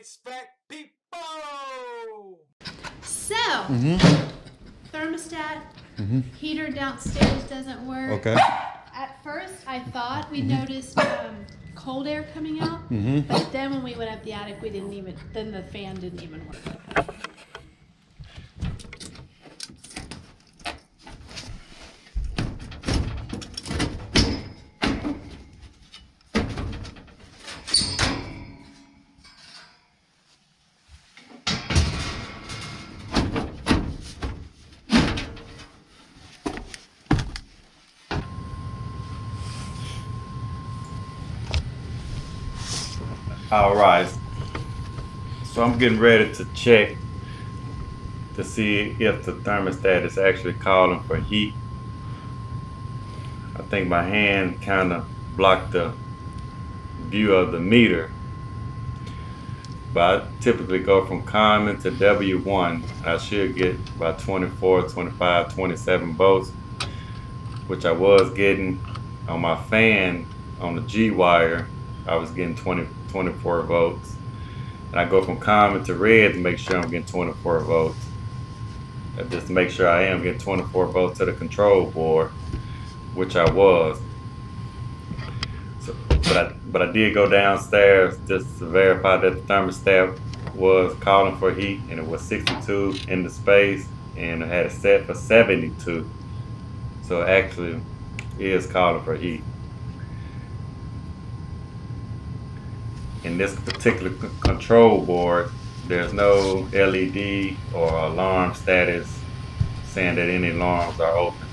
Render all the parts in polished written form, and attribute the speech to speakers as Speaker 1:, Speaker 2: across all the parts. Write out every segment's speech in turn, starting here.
Speaker 1: HVAC people!
Speaker 2: So, thermostat, heater downstairs doesn't work.
Speaker 3: Okay.
Speaker 2: At first, I thought we noticed cold air coming out, but then when we went up the attic, then the fan didn't even work.
Speaker 4: All right, so I'm getting ready to check to see if the thermostat is actually calling for heat. I think my hand kind of blocked the view of the meter, but I typically go from common to W1. I should get about 24, 25, 27 volts, which I was getting on my fan on the G wire. I was getting 24 volts. And I go from common to red to make sure I'm getting 24 volts. And just to make sure I am getting 24 volts to the control board, which I was. So, but I did go downstairs just to verify that the thermostat was calling for heat, and it was 62 in the space, and I had it set for 72. So it actually is calling for heat. In this particular control board, there's no LED or alarm status saying that any alarms are open.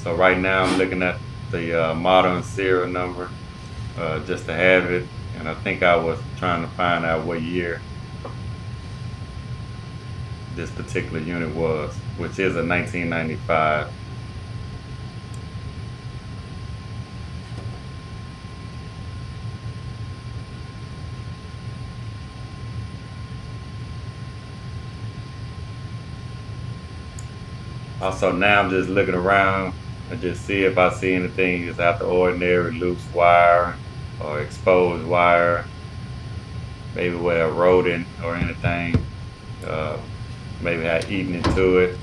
Speaker 4: So right now I'm looking at the model and serial number just to have it, and I think I was trying to find out what year this particular unit was, which is a 1995. Also, now I'm just looking around and just see if I see anything that's out the ordinary, loose wire or exposed wire, maybe with a rodent or anything, maybe had eaten into it.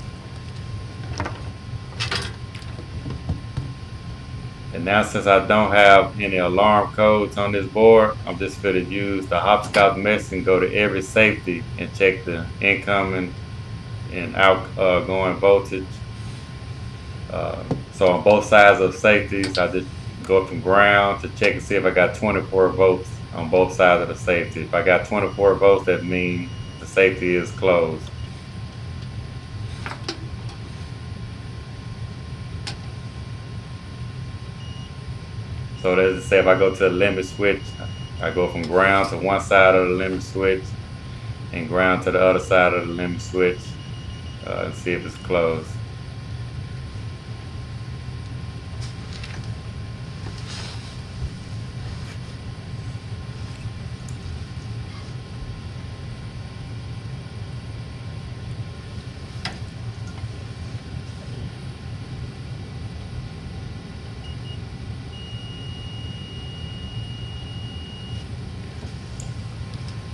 Speaker 4: And now, since I don't have any alarm codes on this board, I'm just going to use the hopscotch method and go to every safety and check the incoming and outgoing voltage. So on both sides of safeties, I just go from ground to check and see if I got 24 volts on both sides of the safety. If I got 24 volts, that means the safety is closed. So let's say if I go to the limit switch, I go from ground to one side of the limit switch and ground to the other side of the limit switch and see if it's closed.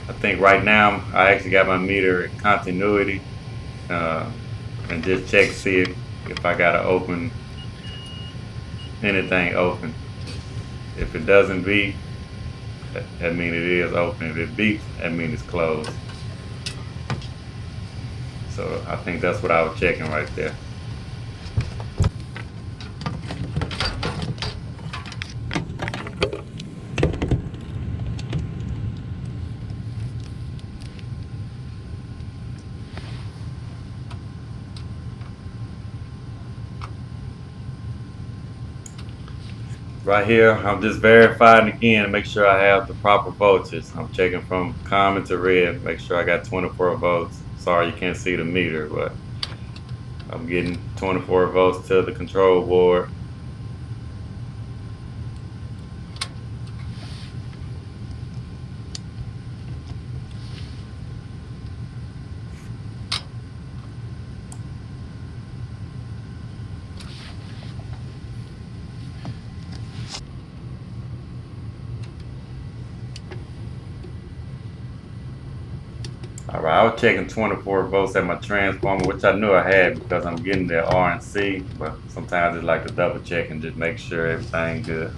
Speaker 4: I think right now I actually got my meter at continuity and just check to see if I gotta open anything open. If it doesn't beep, that means it is open. If it beeps, that means it's closed. So I think that's what I was checking right there. Right here, I'm just verifying again to make sure I have the proper voltage. I'm checking from common to red, make sure I got 24 volts. Sorry you can't see the meter, but I'm getting 24 volts to the control board. I was checking 24 volts at my transformer, which I knew I had because I'm getting the R and C, but sometimes I just like to double check and just make sure everything good.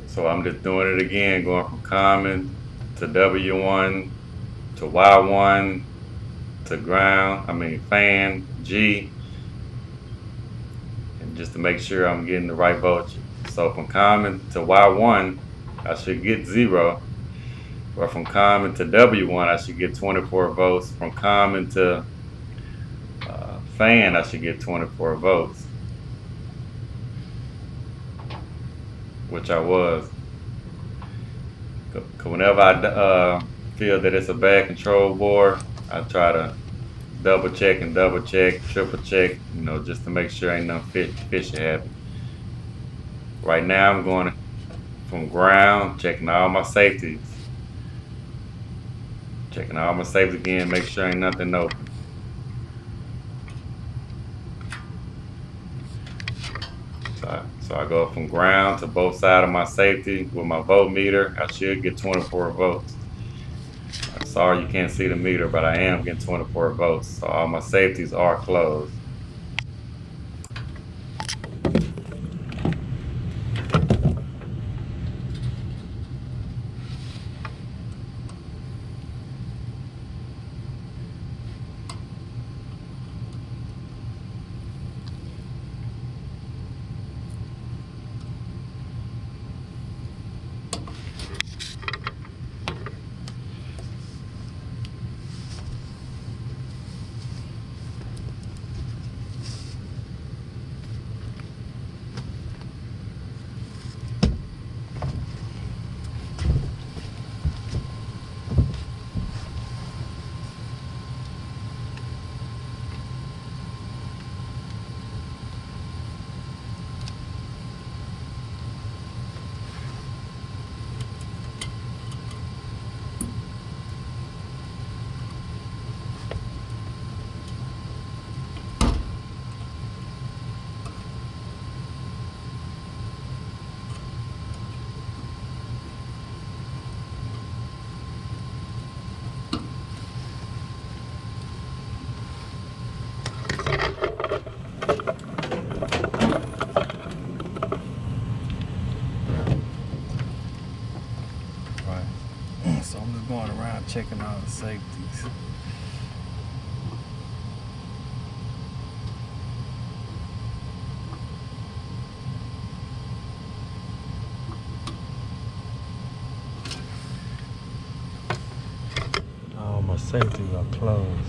Speaker 4: So I'm just doing it again, going from common to W1 to Y1 to ground, fan, G, and just to make sure I'm getting the right voltage. So from common to Y1, I should get 0. Or from common to W1, I should get 24 volts. From common to fan, I should get 24 volts, which I was. Whenever I feel that it's a bad control board, I try to double check, triple check, just to make sure ain't nothing fishy happen. Right now I'm going from ground, checking all my safeties. Checking all my safeties again, make sure ain't nothing open. So I go from ground to both sides of my safety with my voltmeter. I should get 24 volts. I'm sorry you can't see the meter, but I am getting 24 volts. So all my safeties are closed.
Speaker 3: So I'm just going around checking all the safeties. All my safeties are closed.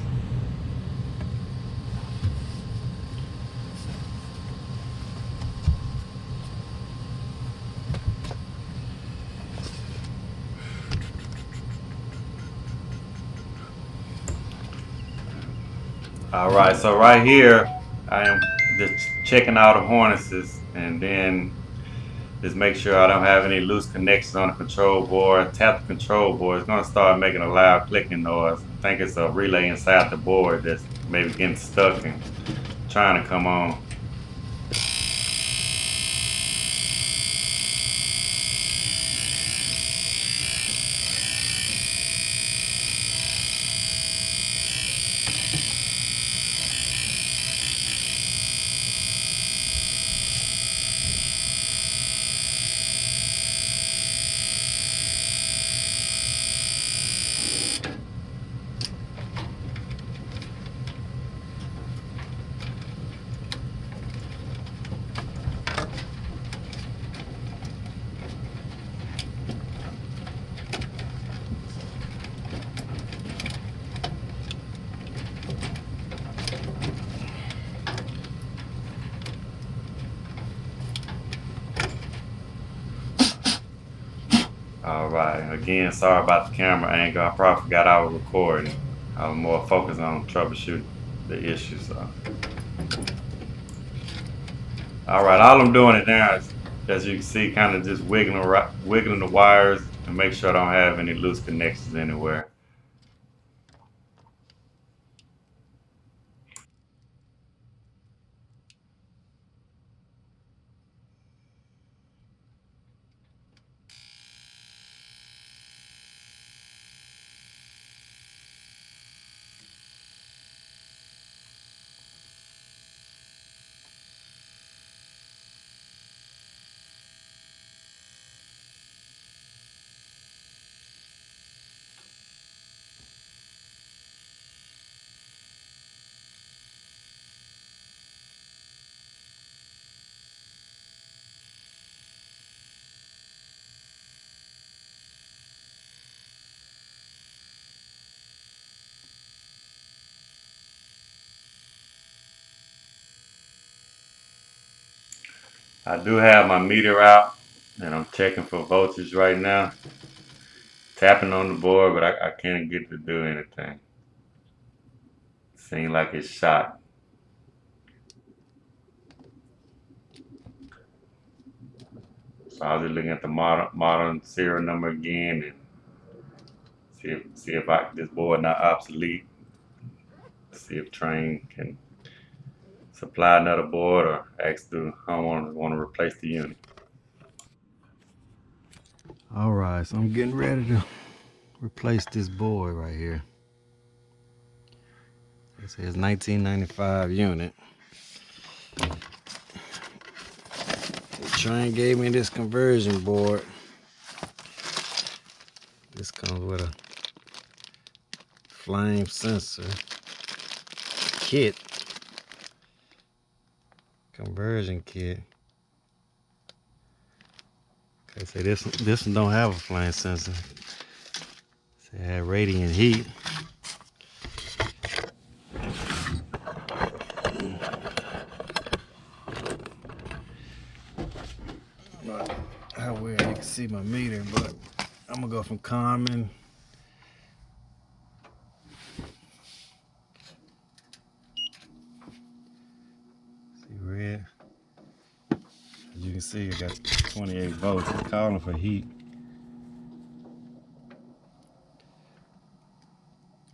Speaker 4: Alright, so right here, I am just checking all the harnesses and then just make sure I don't have any loose connections on the control board. Tap the control board, it's going to start making a loud clicking noise. I think it's a relay inside the board that's maybe getting stuck and trying to come on. All right. Again, sorry about the camera angle. I probably forgot I was recording. I was more focused on troubleshooting the issue. So, all right. All I'm doing it now is, as you can see, kind of just wiggling the wires and make sure I don't have any loose connections anywhere. I do have my meter out, and I'm checking for voltage right now. Tapping on the board, but I can't get to do anything. Seems like it's shot. So I was just looking at the modern serial number again and see if this board not obsolete. See if Trane can supply another board or ask the homeowner want to replace the unit.
Speaker 3: All right, so I'm getting ready to replace this board right here. It says 1995 unit. Trane gave me this conversion board. This comes with a flame sensor kit, conversion kit. Okay, so this one don't have a flame sensor. It had radiant heat. How weird, you can see my meter, but I'm gonna go from common. See red. As you can see, I got 28 volts. It's calling for heat.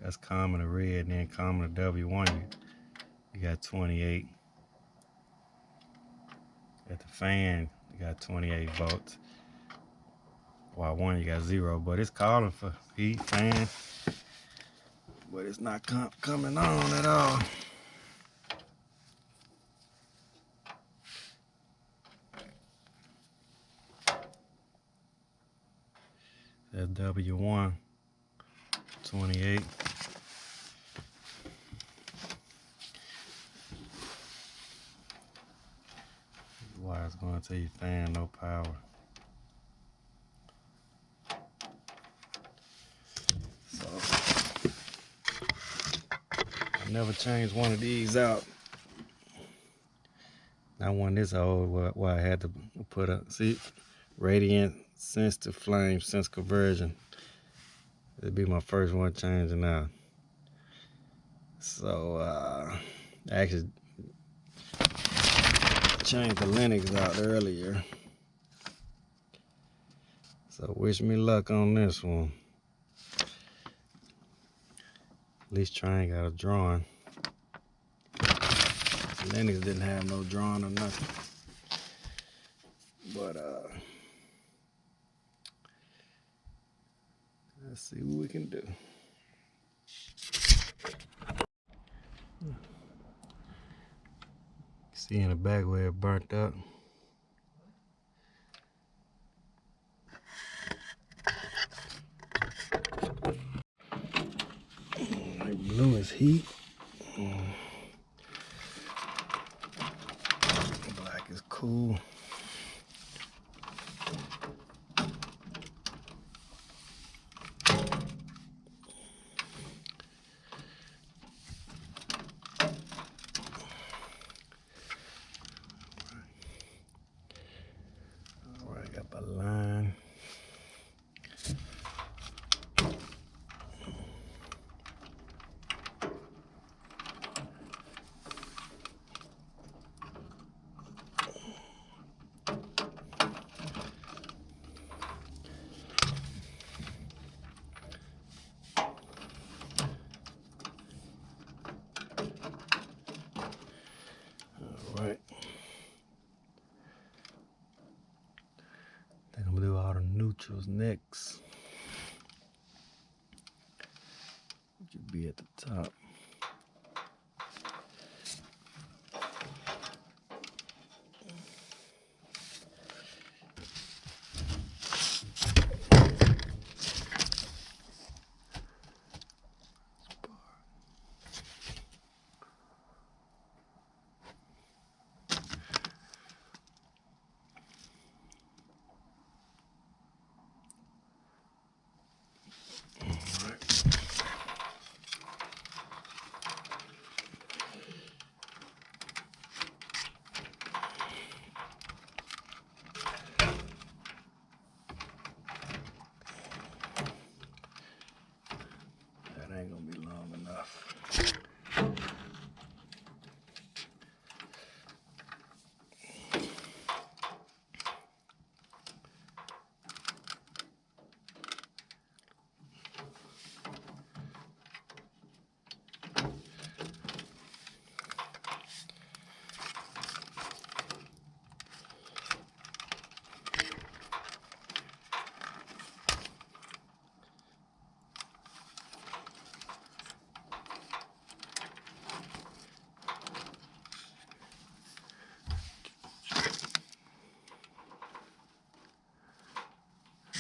Speaker 3: That's common to red, and then common to W1. You got 28. At the fan, you got 28 volts. While one, you got 0, but it's calling for heat, fan, but it's not coming on at all. That's W1, 28. Wire's going to your fan, no power. So, I never changed one of these out. Not one this old where I had to put a, see, radiant sense to flame sense conversion. It'd be my first one changing out. So, I actually changed the Linux out earlier. So wish me luck on this one. At least Trane got a drawing. Linux didn't have no drawing or nothing. But let's see what we can do. See in the back where it burnt up. Blue is heat. Black is cool. All right, got my line. neutrals next. Should be at the top. Ain't gonna be long enough.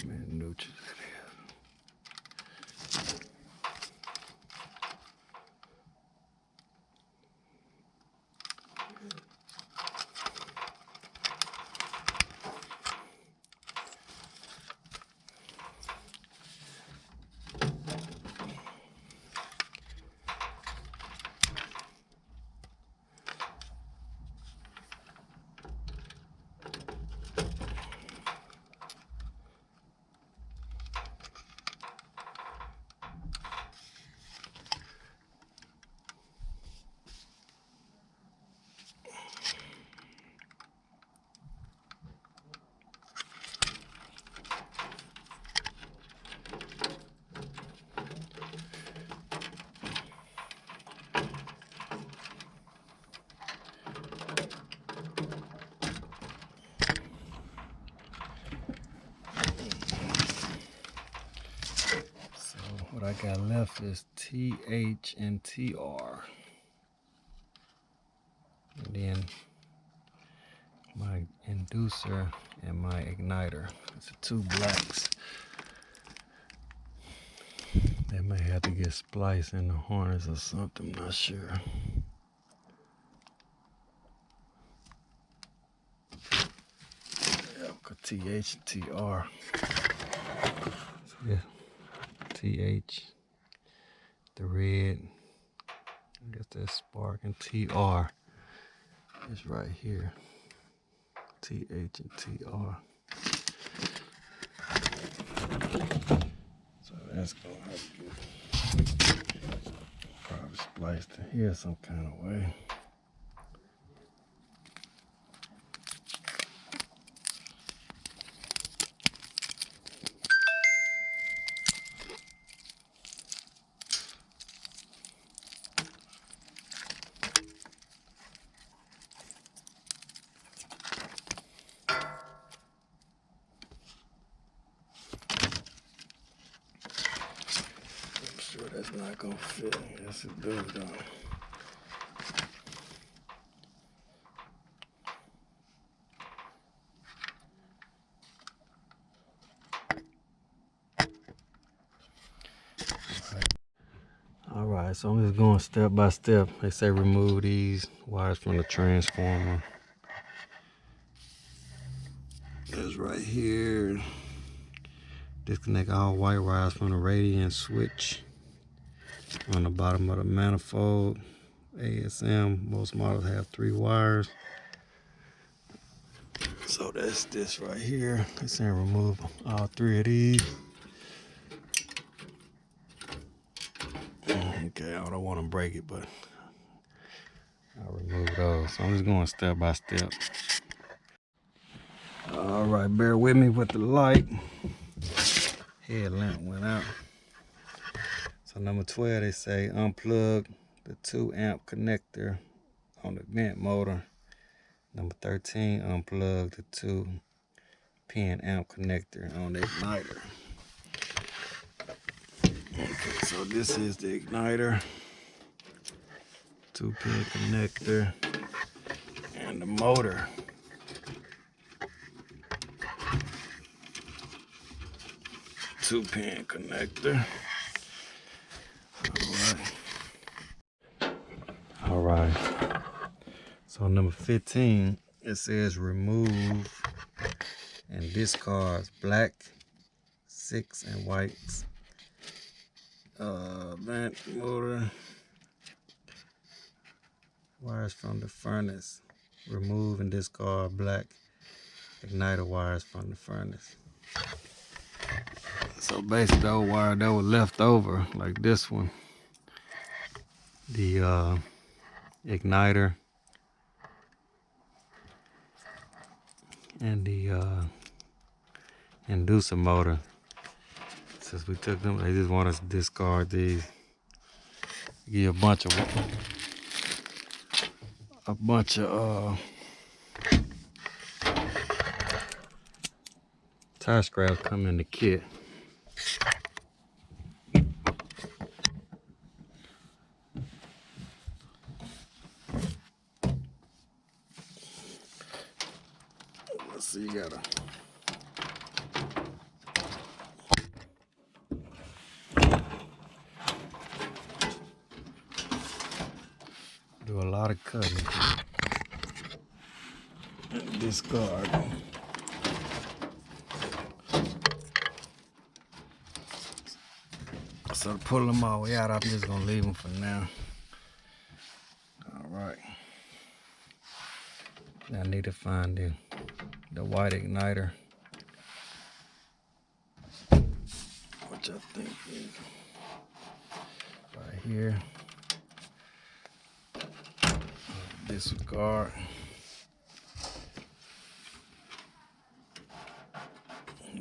Speaker 3: Man, neutrals it is. What I got left is TH and TR. And then my inducer and my igniter. It's the two blacks. They may have to get spliced in the harness or something, I'm not sure. Yeah, TH and TR. So yeah. TH, the red, I guess that's spark, and TR is right here. TH and TR. So that's gonna have to be probably spliced in here some kind of way. That's not gonna fit. Yes, it does though. All right, so I'm just going step by step. They say remove these wires from the transformer. That's right here. Disconnect all white wires from the radiant switch on the bottom of the manifold. ASM, most models have 3 wires. So that's this right here. They're saying remove all 3 of these. Okay, I don't want to break it, but I'll remove those. So I'm just going step by step. All right, bear with me with the light. Headlamp went out. So number 12, they say unplug the 2 amp connector on the vent motor. Number 13, unplug the 2 4-pin amp connector on the igniter. Okay, so this is the igniter, 2-pin connector, and the motor. Two-pin connector. All right. So number 15, it says remove and discards black 6 and whites. Vent motor wires from the furnace. Remove and discard black igniter wires from the furnace. So basically, those wires that were left over, like this one, the igniter and the inducer motor. Since we took them, they just want us to discard these. Give you a bunch of tire scraps come in the kit. Let's see, you gotta do a lot of cutting and discard. So to pull them all the way out, I'm just gonna leave them for now. All right. Now I need to find the white igniter, which I think is right here. Disregard.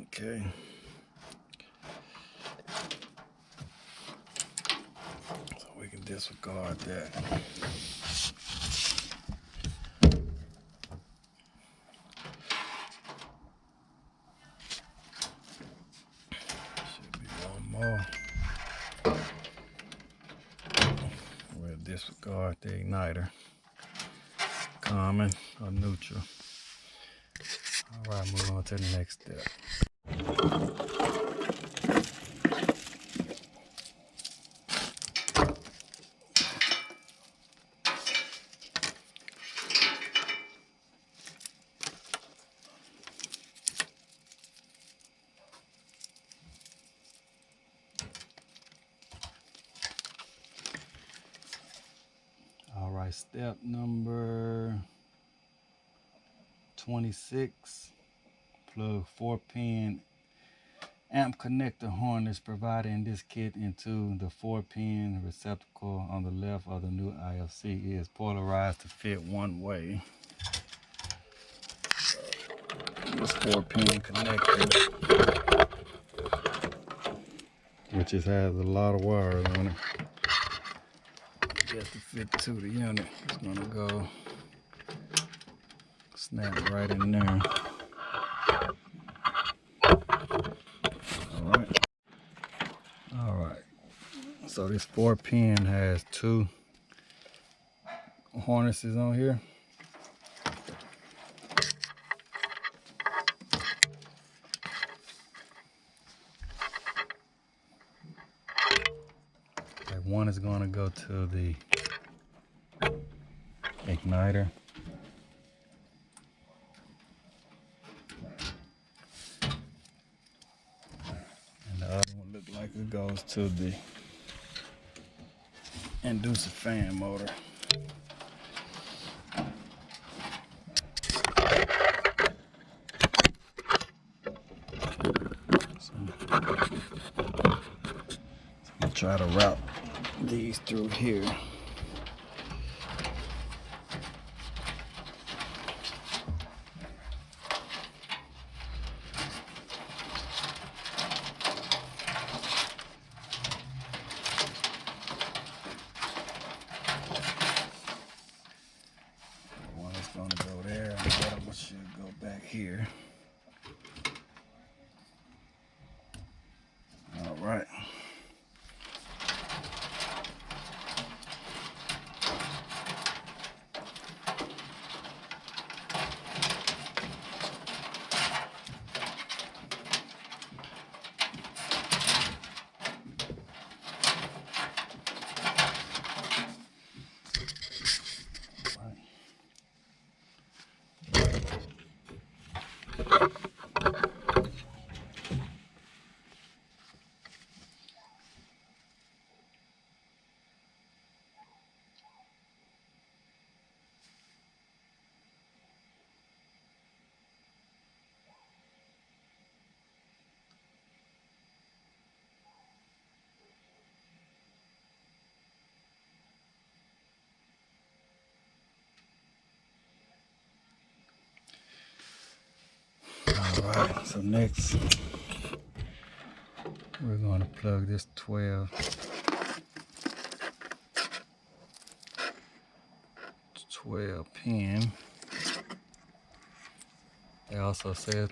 Speaker 3: Okay. So we can disregard that. Should be one more. We'll disregard the igniter. Common or neutral. All right, move on to the next step. All right, step number 26. Plug 4-pin amp connector harness provided in this kit into the 4-pin receptacle on the left of the new IFC. Is polarized to fit one way. This 4-pin connector, which has a lot of wires on it, just to fit to the unit. It's gonna go snap right in there. All right. So this 4-pin has 2 harnesses on here. Okay, one is going to go to the igniter. And the other one looks like it goes to the inducer fan motor. So I'm gonna try to route these through here. One is gonna go there, and the other one should go back here. So next, we're going to plug this 12 pin. They also said it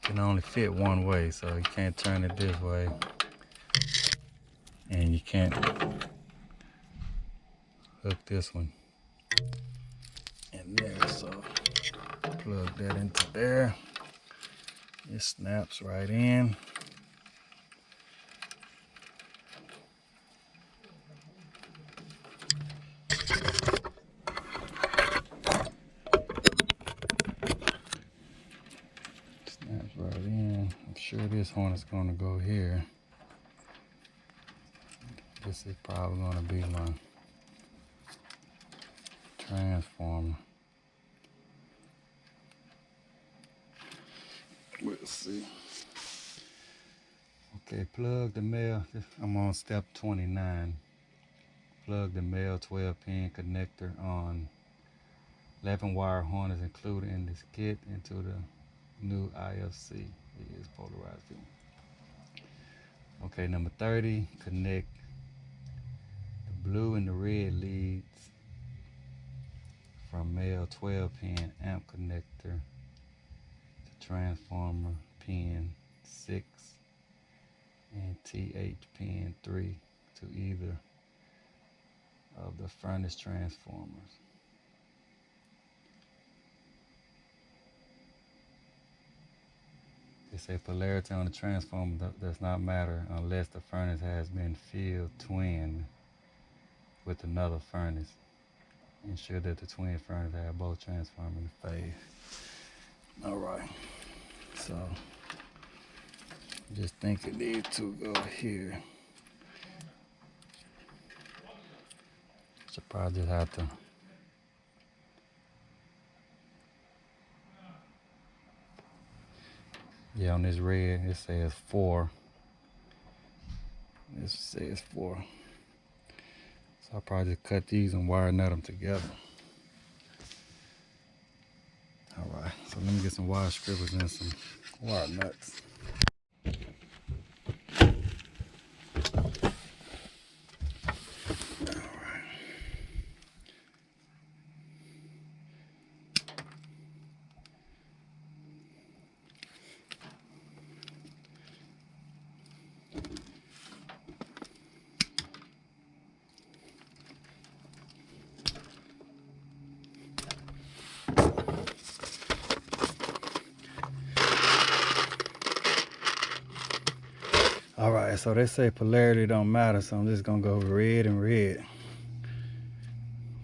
Speaker 3: can only fit one way, so you can't turn it this way, and you can't hook this one in there. So plug that into there. It snaps right in. Snaps right in. I'm sure this one is going to go here. This is probably going to be my transformer. We'll see. Okay, plug the male. I'm on step 29. Plug the male 12-pin connector on 11 wire harness included in this kit into the new IFC. It is polarized view. Okay, number 30, connect the blue and the red leads from male 12-pin amp connector to transformer pin 6 and TH pin 3 to either of the furnace transformers. They say polarity on the transformer does not matter unless the furnace has been filled twin with another furnace. Ensure that the twin furnace have both transformers in phase. Alright, so just think it needs to go here. Should probably just have to on this red it says 4. This says 4. So I'll probably just cut these and wire nut them together. Alright, so let me get some wire strippers and some wire nuts. Alright, so they say polarity don't matter, so I'm just gonna go red and red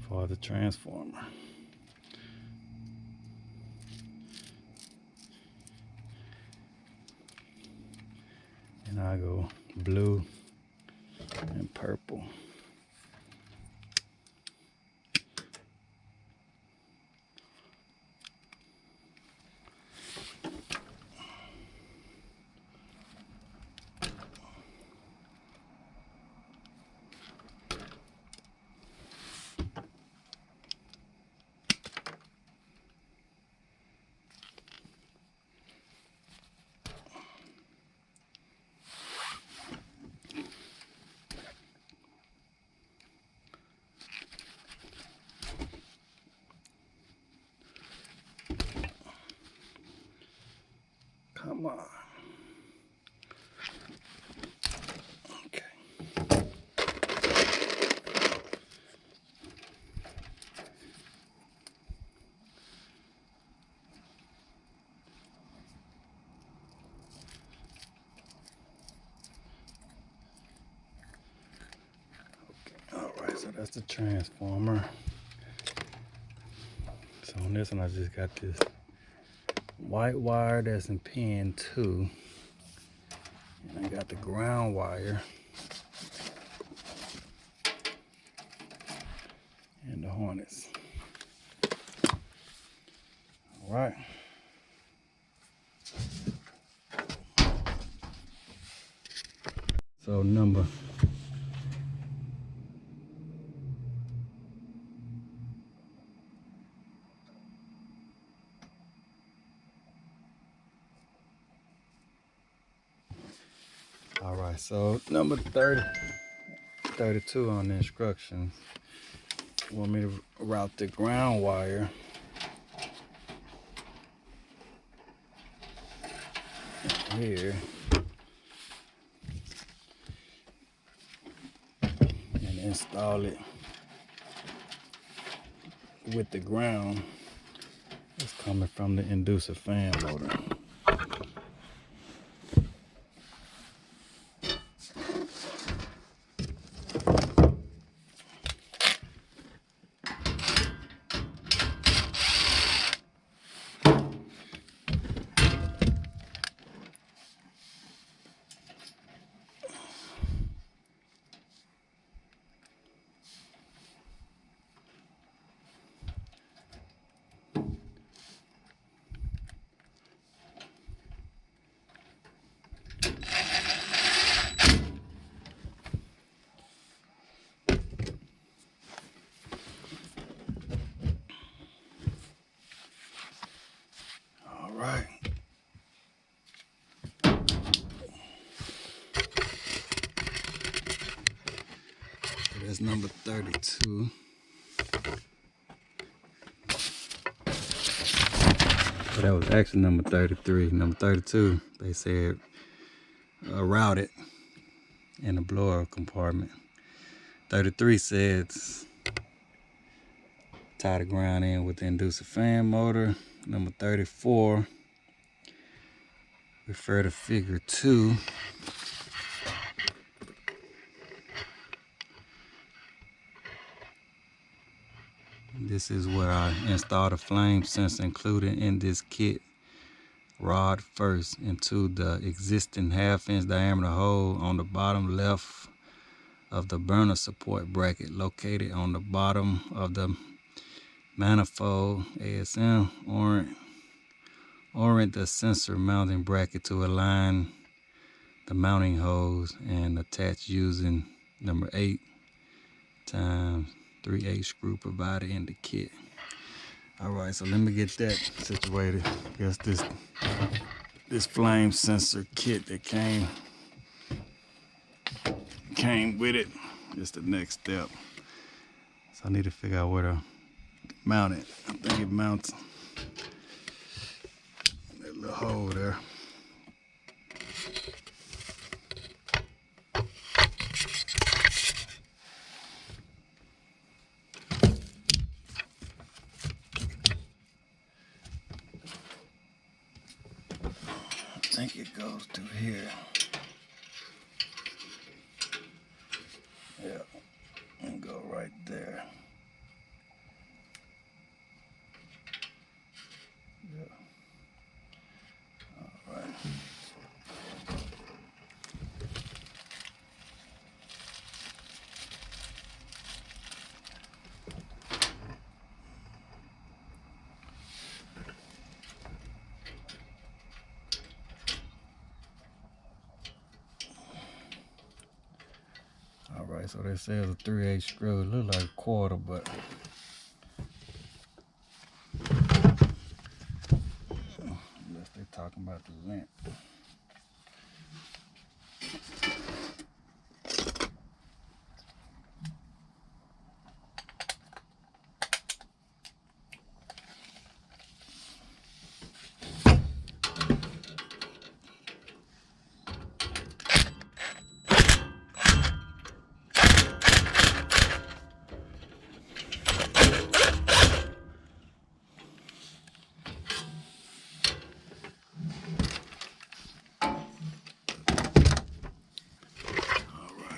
Speaker 3: for the transformer. And I go blue and purple. Come on. Okay. Alright, so that's the transformer. So on this one I just got this white wire that's in pin 2, and I got the ground wire and the harness. All right. So number All right, so number 32 on the instructions. Want me to route the ground wire here and install it with the ground that's coming from the inducer fan motor. All right. So that's number 32. So that was actually number 33. Number 32, they said route it in the blower compartment. 33 says tie the ground in with the inducer fan motor. Number 34, refer to figure 2. This is where I install the flame sensor included in this kit rod first into the existing 1/2-inch diameter hole on the bottom left of the burner support bracket located on the bottom of the manifold. ASM orient the sensor mounting bracket to align the mounting holes and attach using number 8 times 3/8 screw provided in the kit. All right, so let me get that situated. I guess this flame sensor kit that came with it is the next step. So I need to figure out where to mount it. I think it mounts that little hole there. I think it goes to here. Yeah, and go right there. Yeah. All right. All right, so they say it's a 3/8 screw. It looks like a quarter, but unless they're talking about the length.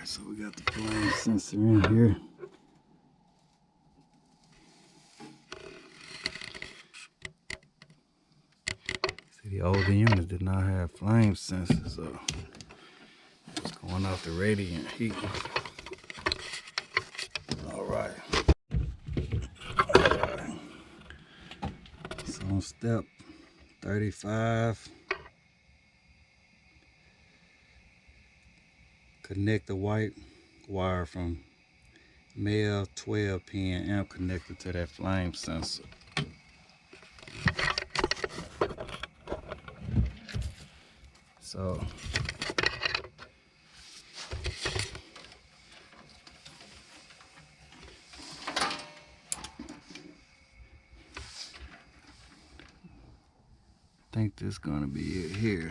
Speaker 3: So we got the flame sensor in here. See, the older unit did not have flame sensors, so it's going off the radiant heat. All right. All right. So on step 35, connect the white wire from male 12-pin amp connector to that flame sensor. So think this is gonna be it here.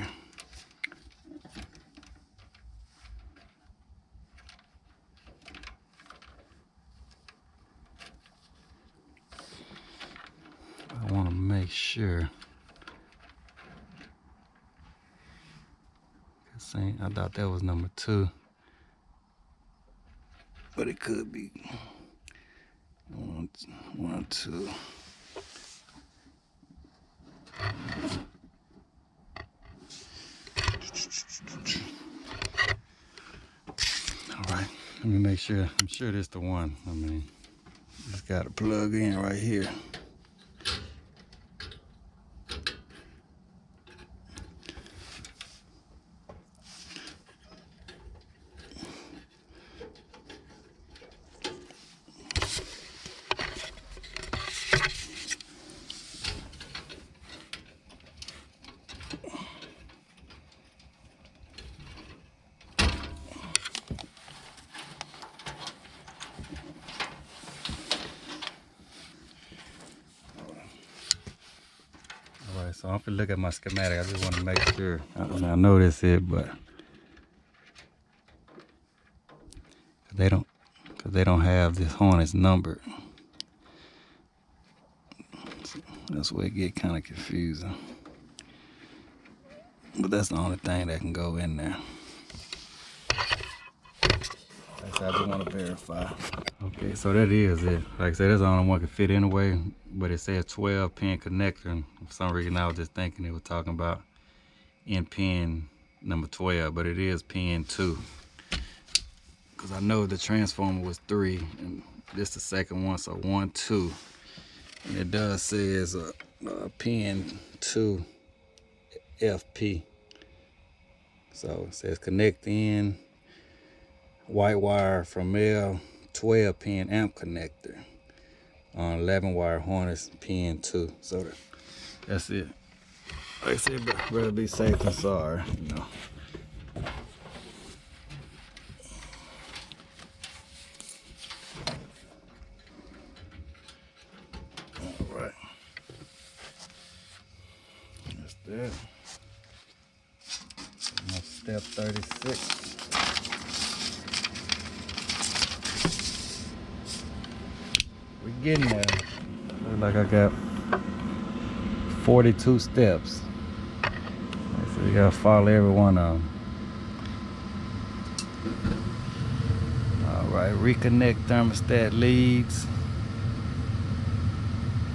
Speaker 3: I want to make sure. I thought that was number 2, but it could be 1, 2. All right, let me make sure. I'm sure this the one. I mean, it's got a plug in right here. So I'm gonna look at my schematic. I just want to make sure. I know this is, but they don't have this harness numbered. That's where it get kind of confusing. But that's the only thing that can go in there. I just want to verify. Okay, so that is it. Like I said, that's the only one can fit anyway, but it says 12 pin connector. And for some reason, I was just thinking it was talking about in pin number 12, but it is pin 2. Because I know the transformer was 3, and this the second one, so 1, 2. And it does say it's a pin 2 FP. So it says connect in white wire from male 12 pin amp connector on 11 wire harness pin 2. So that's it. Like I said, but rather be safe than sorry, you know. All right. That's that. Step 36. We're getting there. Looks like I got 42 steps. So you gotta follow every one of them. Alright, reconnect thermostat leads.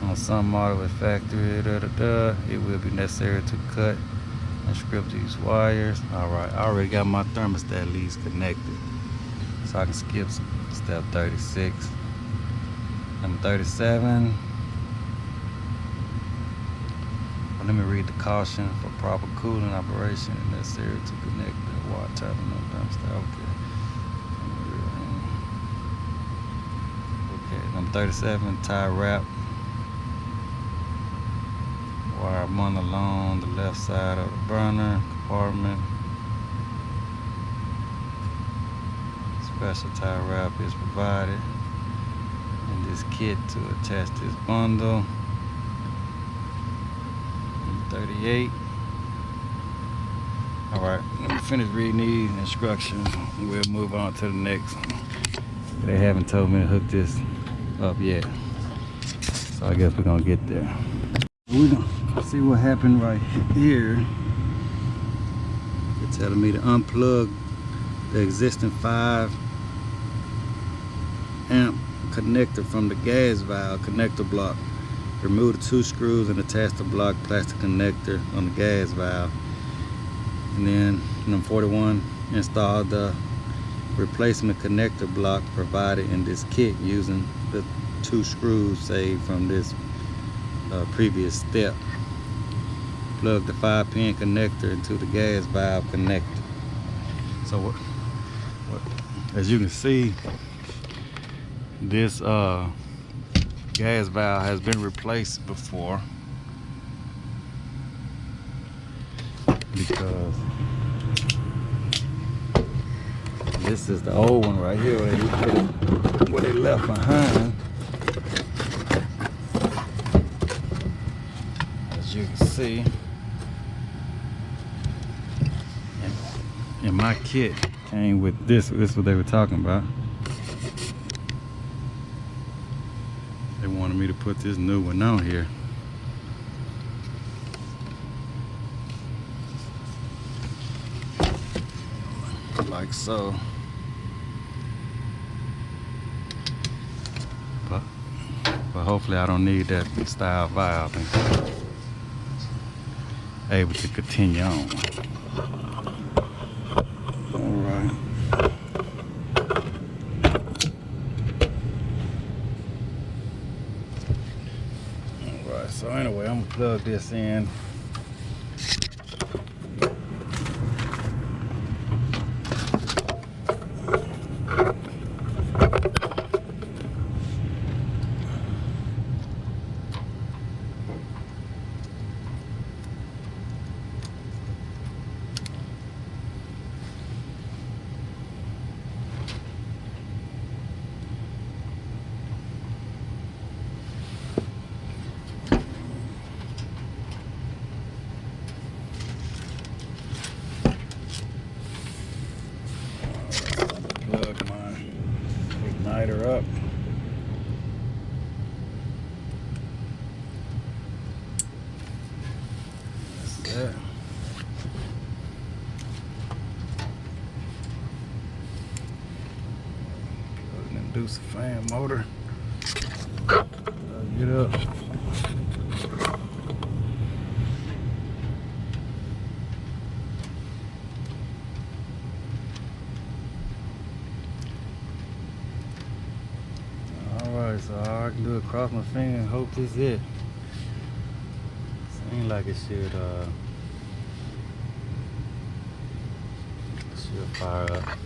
Speaker 3: On some model with factory, it will be necessary to cut and strip these wires. Alright, I already got my thermostat leads connected. So I can skip step 36. Number 37. Let me read the caution for proper cooling operation and necessary to connect the water terminal thermostat. Okay, number 37, tie wrap. Wire run along the left side of the burner compartment. Special tie wrap is provided in this kit to attach this bundle. 38. Alright, let me finish reading these instructions and we'll move on to the next one. They haven't told me to hook this up yet, so I guess we're gonna get there. We're gonna see what happened right here. They're telling me to unplug the existing 5 amp connector from the gas valve connector block. Remove the 2 screws and attach the block plastic connector on the gas valve. And then number 41, install the replacement connector block provided in this kit using the 2 screws saved from this previous step. Plug the 5-pin connector into the gas valve connector. So as you can see, this gas valve has been replaced before, because this is the old one right here where they left behind. As you can see, in my kit came with this. This is what they were talking about. They wanted me to put this new one on here. Like so. But hopefully I don't need that style valve and able to continue on. Alright. Alright, so anyway, I'm gonna plug this in. Plug my igniter up. That's that. Plug an inducer fan motor. Plug it up. Alright, so all I can do is cross my finger and hope this is it. Seems like it should fire up.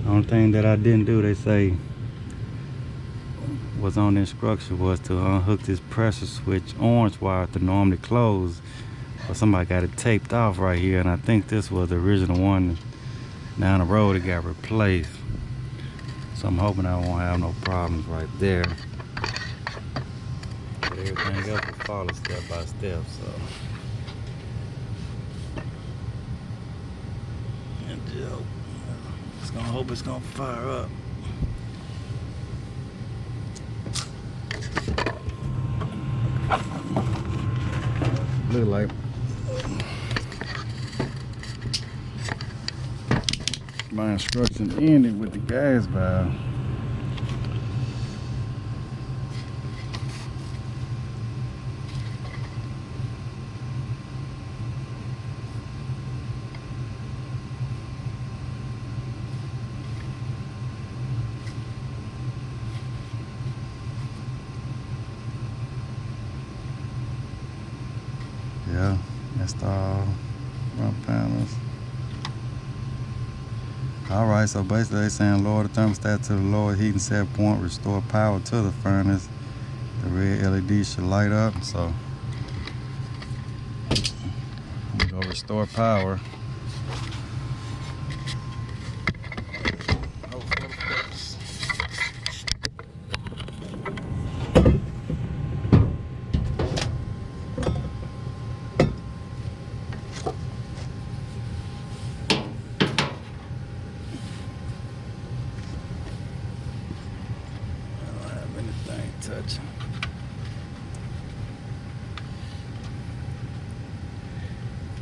Speaker 3: The only thing that I didn't do, they say, was on the instruction was to unhook this pressure switch orange wire to normally close. But somebody got it taped off right here, and I think this was the original one. Down the road it got replaced. So I'm hoping I won't have no problems right there. But everything else will follow step by step, so. And just gonna hope it's gonna fire up. Look like my instructions ended with the gas valve. Yeah, install front panels. Alright, so basically they're saying lower the thermostat to the lower heating set point, restore power to the furnace. The red LED should light up, so I'm gonna go restore power. Touch.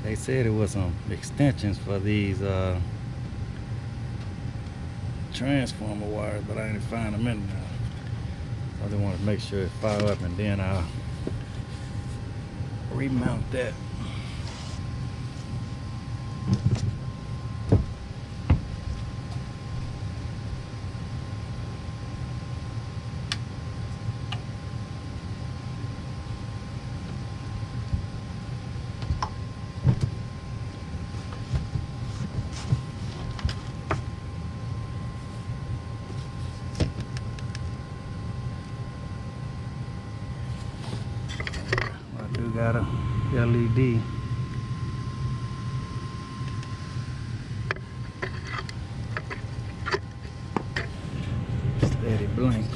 Speaker 3: They said it was some extensions for these transformer wires, but I didn't find them in there. I just want to make sure it fire up, and then I'll remount that. Got a LED. Steady blink.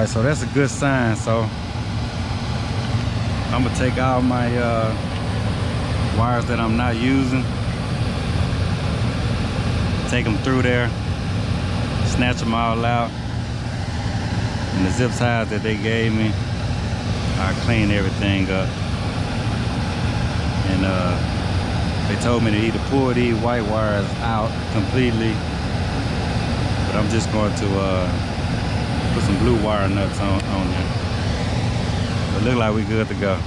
Speaker 3: right, so that's a good sign. So I'm gonna take all my wires that I'm not using, take them through there, snatch them all out, and the zip ties that they gave me, I clean everything up. And they told me to either pull these white wires out completely, but I'm just going to put some blue wire nuts on there. But look like we good to go.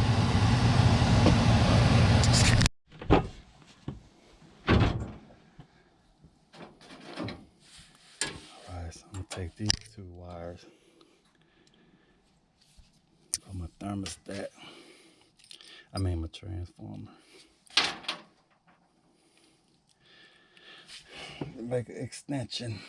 Speaker 3: Alright, so I'm gonna take these two wires on my thermostat. I mean my transformer. Make an extension.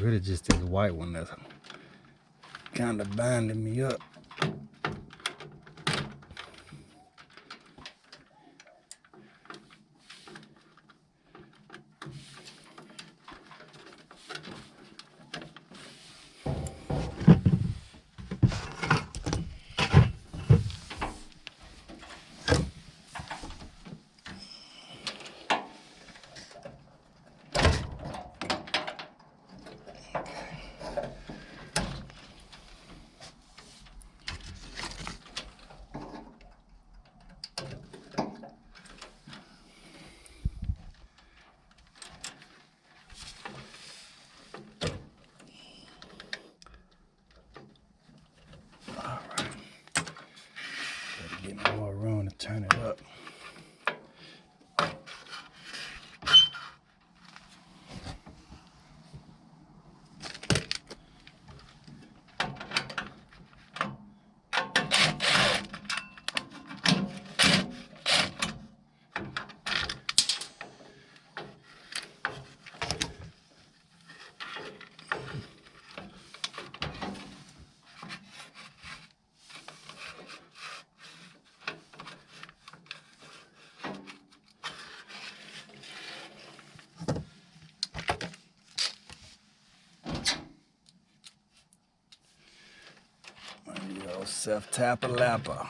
Speaker 3: Really just this white one that's kind of binding me up. Get more room to turn it up. Self-tapper-lapper.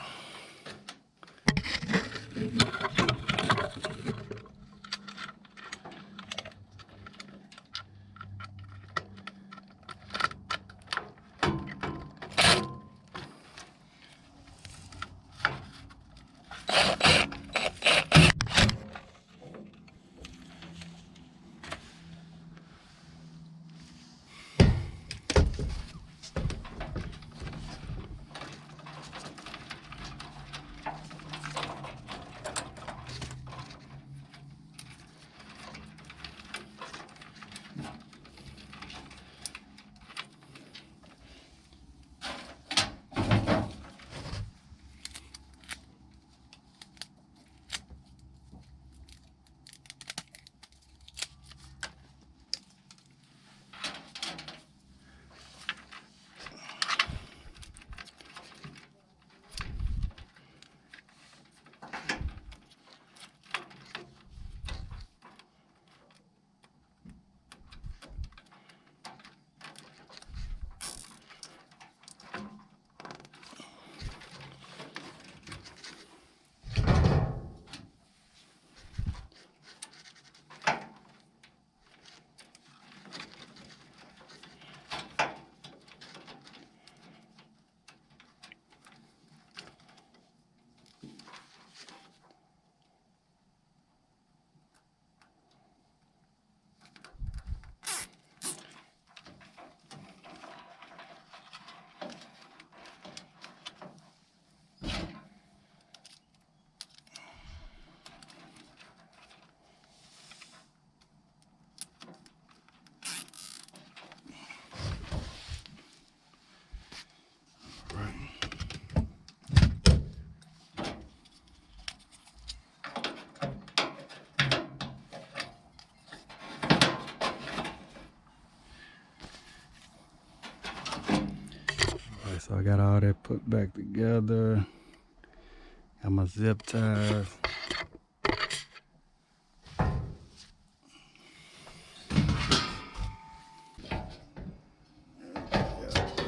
Speaker 3: So I got all that put back together. Got my zip ties.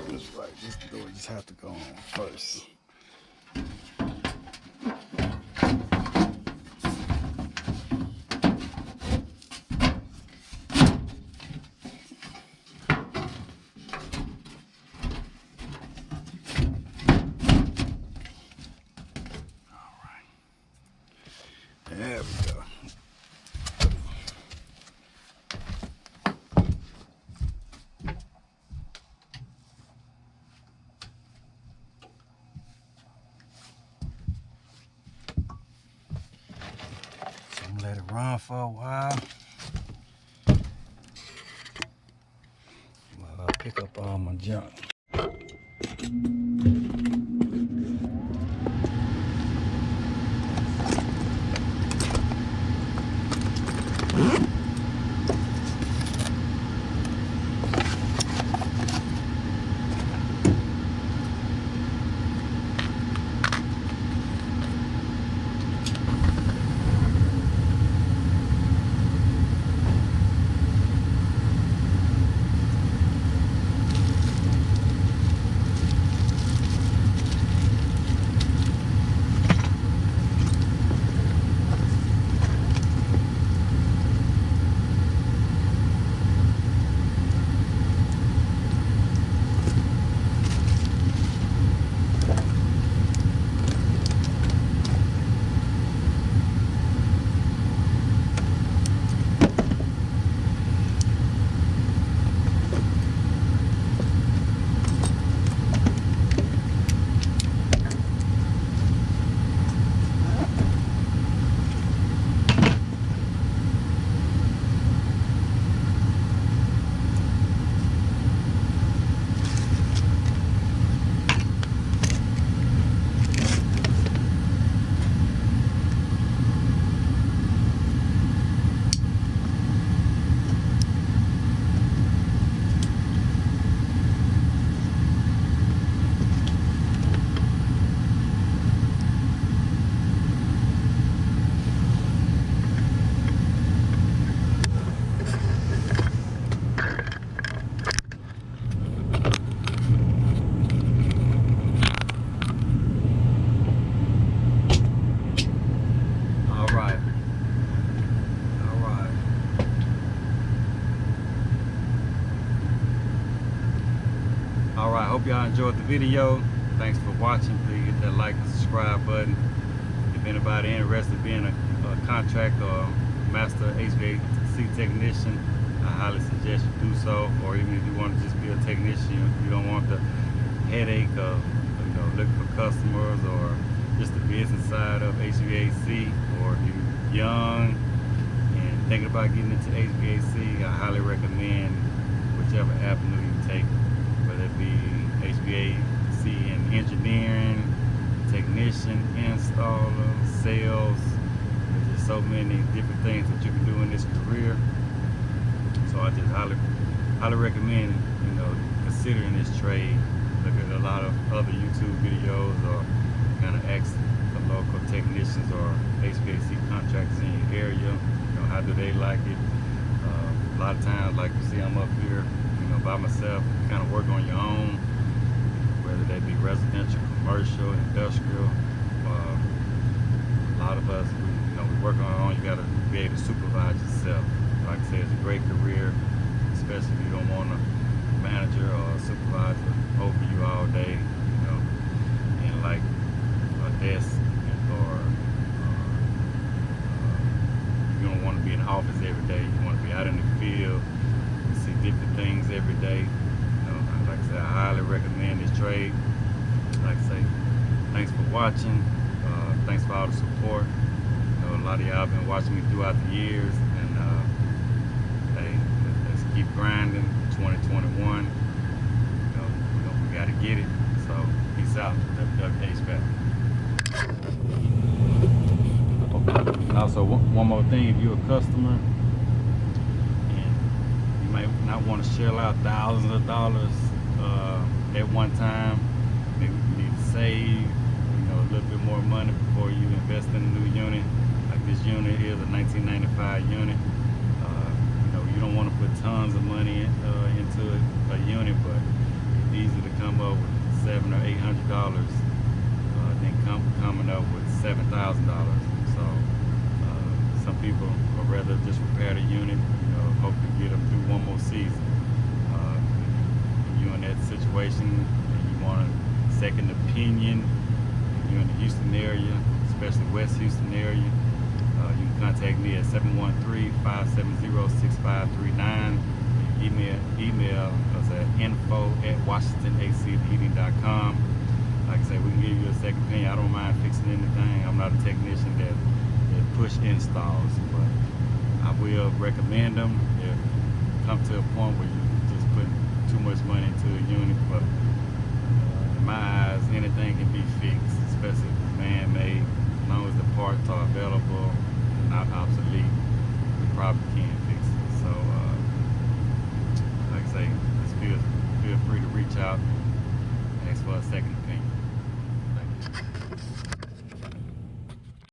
Speaker 3: That's right, this door just have to go on first. There we go. So I'm gonna let it run for a while. I'll pick up all my junk. Alright, hope y'all enjoyed the video. Thanks for watching. Please hit that like and subscribe button. If anybody interested in being a contractor or master HVAC technician, I highly suggest you do so. Or even if you want to just be a technician, you don't want the headache of looking for customers or just the business side of HVAC, or if you're young and thinking about getting into HVAC, I highly recommend whichever avenue you take, whether it be HVAC in engineering, technician, installer, sales. There's just so many different things that you can do in this career. So I just highly recommend considering this trade. Look at a lot of other YouTube videos, or kind of ask the local technicians or HVAC contractors in your area, how do they like it. A lot of times, like you see, I'm up here, by myself. You kind of work on your own, whether that be residential, commercial, industrial. A lot of us, we work on our own. You got to be able to supervise yourself. Like I said, it's a great career, especially if you don't want a manager or a supervisor over you all day, in like a desk, or you don't want to be in the office every day. You want to be out in the field, you see different things every day. Like I said, I highly recommend this trade. Like I say, thanks for watching. Thanks for all the support. A lot of y'all have been watching me throughout the years, and hey, let's keep grinding. 2021, we gotta get it. So peace out, WW HVAC. Also, one more thing: if you're a customer and you might not want to shell out thousands of dollars at one time, save, you know, a little bit more money before you invest in a new unit. Like this unit is a 1995 unit. You know, you don't want to put tons of money into a unit, but it's easy to come up with $700 or $800 than coming up with $7,000. So some people would rather just repair the unit, you know, hope to get them through one more season. If you're in that situation and you want a second opinion, if you're in the Houston area, especially West Houston area, you can contact me at 713-570-6539. Email us at info@washingtonacandheating.com. Like I said, we can give you a second opinion. I don't mind fixing anything. I'm not a technician that push installs, but I will recommend them if you come to a point where you're just putting too much money into a unit. But in my eyes, anything can be fixed, especially if it's man-made. As long as the parts are available and not obsolete, you probably can fix it. So, like I say, just feel free to reach out, ask for a second opinion.